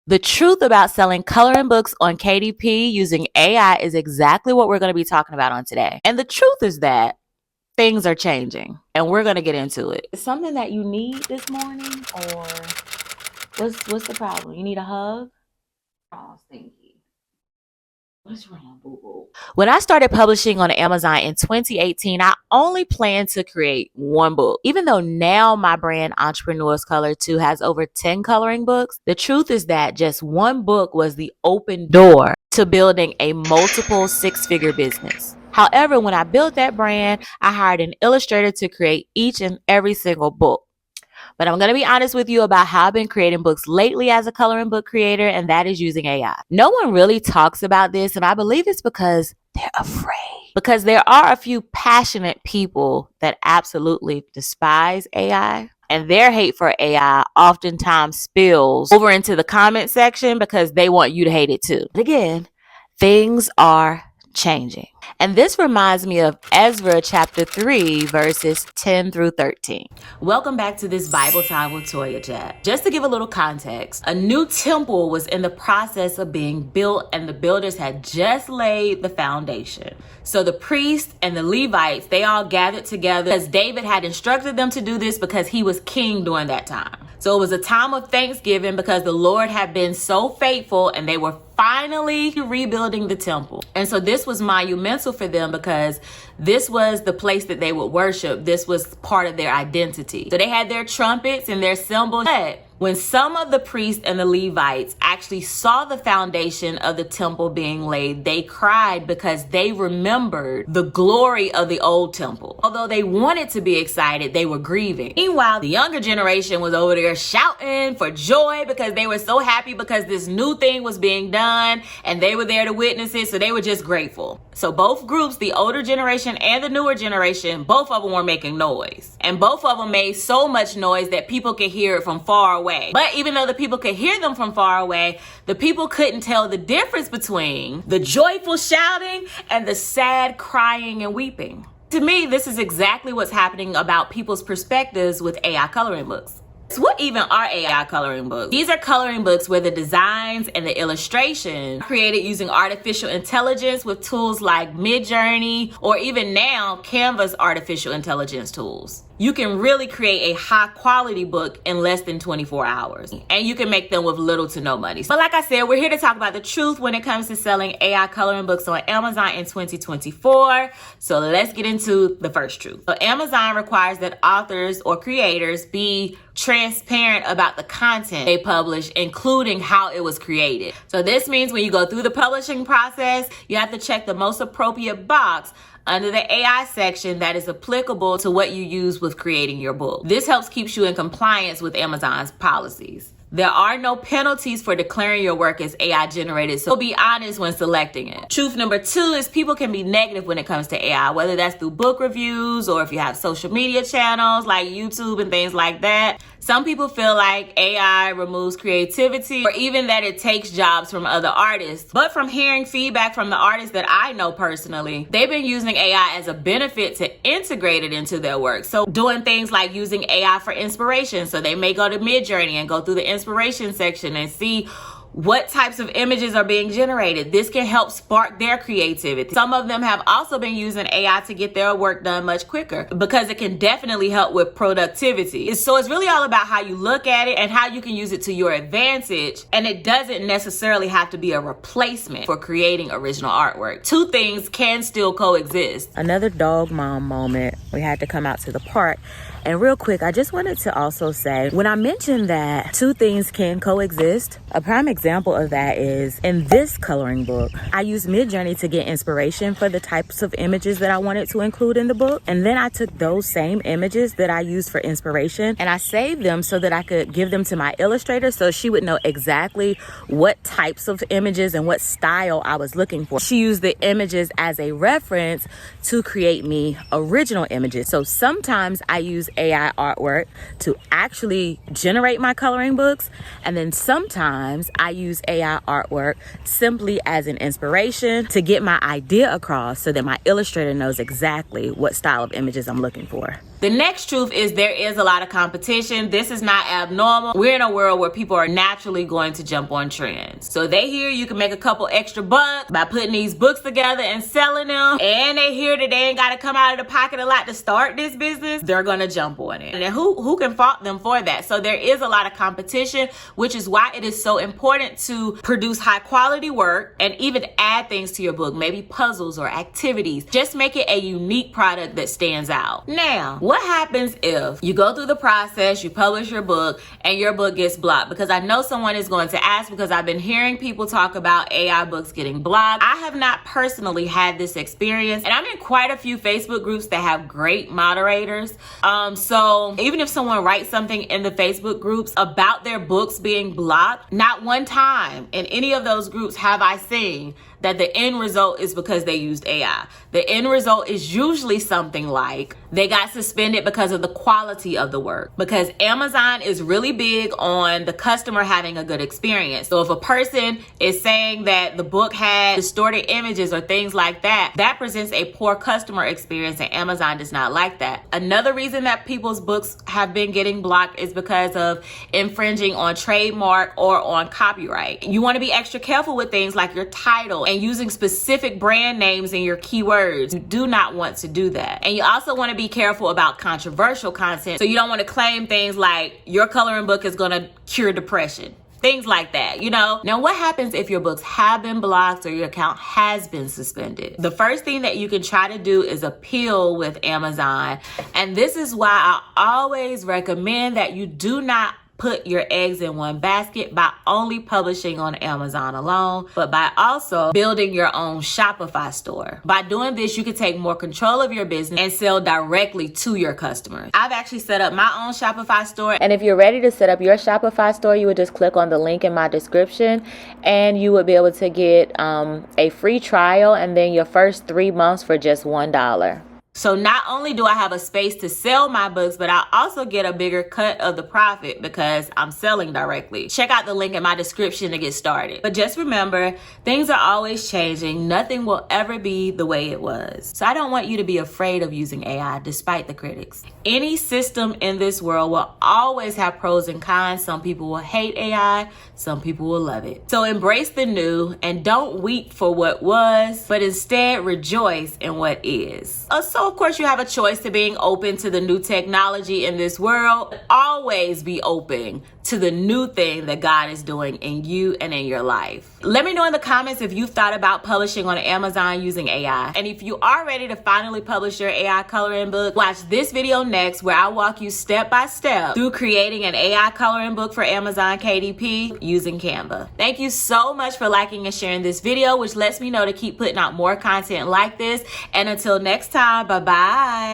The truth about selling coloring books on KDP using AI is exactly what we're going to be talking about on today. And the truth is that things are changing, and we're going to get into it. Is something that you need this morning, or what's the problem? You need a hug? Oh, thank you. What's wrong, boo-boo? When I started publishing on Amazon in 2018, I only planned to create one book. Even though now my brand Entrepreneurs Color 2 has over 10 coloring books, the truth is that just one book was the open door to building a multiple six-figure business. However, when I built that brand, I hired an illustrator to create each and every single book. But I'm going to be honest with you about how I've been creating books lately as a coloring book creator, and that is using AI. No one really talks about this, and I believe it's because they're afraid. Because there are a few passionate people that absolutely despise AI. And their hate for AI oftentimes spills over into the comment section because they want you to hate it too. But again, things are changing. And this reminds me of Ezra chapter 3, verses 10 through 13. Welcome back to this Bible Time with Toya Chat. Just to give a little context, a new temple was in the process of being built, and the builders had just laid the foundation. So the priests and the Levites, they all gathered together because David had instructed them to do this because he was king during that time. So it was a time of thanksgiving because the Lord had been so faithful, and they were finally rebuilding the temple. And so this was monumental for them because this was the place that they would worship. This was part of their identity. So they had their trumpets and their cymbals. But when some of the priests and the Levites actually saw the foundation of the temple being laid, they cried because they remembered the glory of the old temple. Although they wanted to be excited, they were grieving. Meanwhile, the younger generation was over there shouting for joy because they were so happy because this new thing was being done and they were there to witness it. So they were just grateful. So both groups, the older generation and the newer generation, both of them were making noise. And both of them made so much noise that people could hear it from far away. But even though the people could hear them from far away, the people couldn't tell the difference between the joyful shouting and the sad crying and weeping. To me, this is exactly what's happening about people's perspectives with AI coloring books. So what even are AI coloring books? These are coloring books where the designs and the illustration are created using artificial intelligence with tools like Midjourney, or even now Canva's artificial intelligence tools. You can really create a high quality book in less than 24 hours. And you can make them with little to no money. But like I said, we're here to talk about the truth when it comes to selling AI coloring books on Amazon in 2024. So let's get into the first truth. So Amazon requires that authors or creators be transparent about the content they publish, including how it was created. So this means when you go through the publishing process, you have to check the most appropriate box under the AI section that is applicable to what you use with creating your book. This helps keep you in compliance with Amazon's policies. There are no penalties for declaring your work as AI generated, so be honest when selecting it. Truth number 2 is people can be negative when it comes to AI, whether that's through book reviews or if you have social media channels like YouTube and things like that. Some people feel like AI removes creativity, or even that it takes jobs from other artists. But from hearing feedback from the artists that I know personally, they've been using AI as a benefit to integrate it into their work. So doing things like using AI for inspiration. So they may go to Midjourney and go through the inspiration section and see what types of images are being generated. This can help spark their creativity. Some of them have also been using AI to get their work done much quicker because it can definitely help with productivity. So it's really all about how you look at it and how you can use it to your advantage. And it doesn't necessarily have to be a replacement for creating original artwork. Two things can still coexist. Another dog mom moment. We had to come out to the park. And real quick, I just wanted to also say, when I mentioned that two things can coexist, a prime example of that is in this coloring book, I used Midjourney to get inspiration for the types of images that I wanted to include in the book. And then I took those same images that I used for inspiration and I saved them so that I could give them to my illustrator so she would know exactly what types of images and what style I was looking for. She used the images as a reference to create me original images. So sometimes I use AI artwork to actually generate my coloring books. And then sometimes I use AI artwork simply as an inspiration to get my idea across so that my illustrator knows exactly what style of images I'm looking for. The next truth is there is a lot of competition. This is not abnormal. We're in a world where people are naturally going to jump on trends. So they hear you can make a couple extra bucks by putting these books together and selling them, and they hear that they ain't got to come out of the pocket a lot to start this business, they're going to jump on it. And who can fault them for that? So there is a lot of competition, which is why it is so important to produce high quality work and even add things to your book, maybe puzzles or activities. Just make it a unique product that stands out. Now, what happens if you go through the process, you publish your book, and your book gets blocked? Because I know someone is going to ask, because I've been hearing people talk about AI books getting blocked. I have not personally had this experience, and I'm in quite a few Facebook groups that have great moderators. So even if someone writes something in the Facebook groups about their books being blocked, not one time in any of those groups have I seen that the end result is because they used AI. The end result is usually something like they got suspended because of the quality of the work, because Amazon is really big on the customer having a good experience. So if a person is saying that the book had distorted images or things like that, that presents a poor customer experience, and Amazon does not like that. Another reason that people's books have been getting blocked is because of infringing on trademark or on copyright. You want to be extra careful with things like your title and using specific brand names in your keywords. You do not want to do that. And you also want to be careful about controversial content. So you don't want to claim things like your coloring book is going to cure depression. Things like that, you know? Now, what happens if your books have been blocked or your account has been suspended? The first thing that you can try to do is appeal with Amazon. And this is why I always recommend that you do not put your eggs in one basket by only publishing on Amazon alone, but by also building your own Shopify store. By doing this, you can take more control of your business and sell directly to your customers. I've actually set up my own Shopify store. And if you're ready to set up your Shopify store, you would just click on the link in my description and you would be able to get a free trial and then your first 3 months for just $1. So not only do I have a space to sell my books, but I also get a bigger cut of the profit because I'm selling directly. Check out the link in my description to get started. But just remember, things are always changing. Nothing will ever be the way it was. So I don't want you to be afraid of using AI despite the critics. Any system in this world will always have pros and cons. Some people will hate AI, some people will love it. So embrace the new and don't weep for what was, but instead rejoice in what is. So of course you have a choice to being open to the new technology in this world. Always be open to the new thing that God is doing in you and in your life. Let me know in the comments if you've thought about publishing on Amazon using AI. And if you are ready to finally publish your AI coloring book, watch this video next where I walk you step by step through creating an AI coloring book for Amazon KDP using Canva. Thank you so much for liking and sharing this video, which lets me know to keep putting out more content like this. And until next time, bye-bye.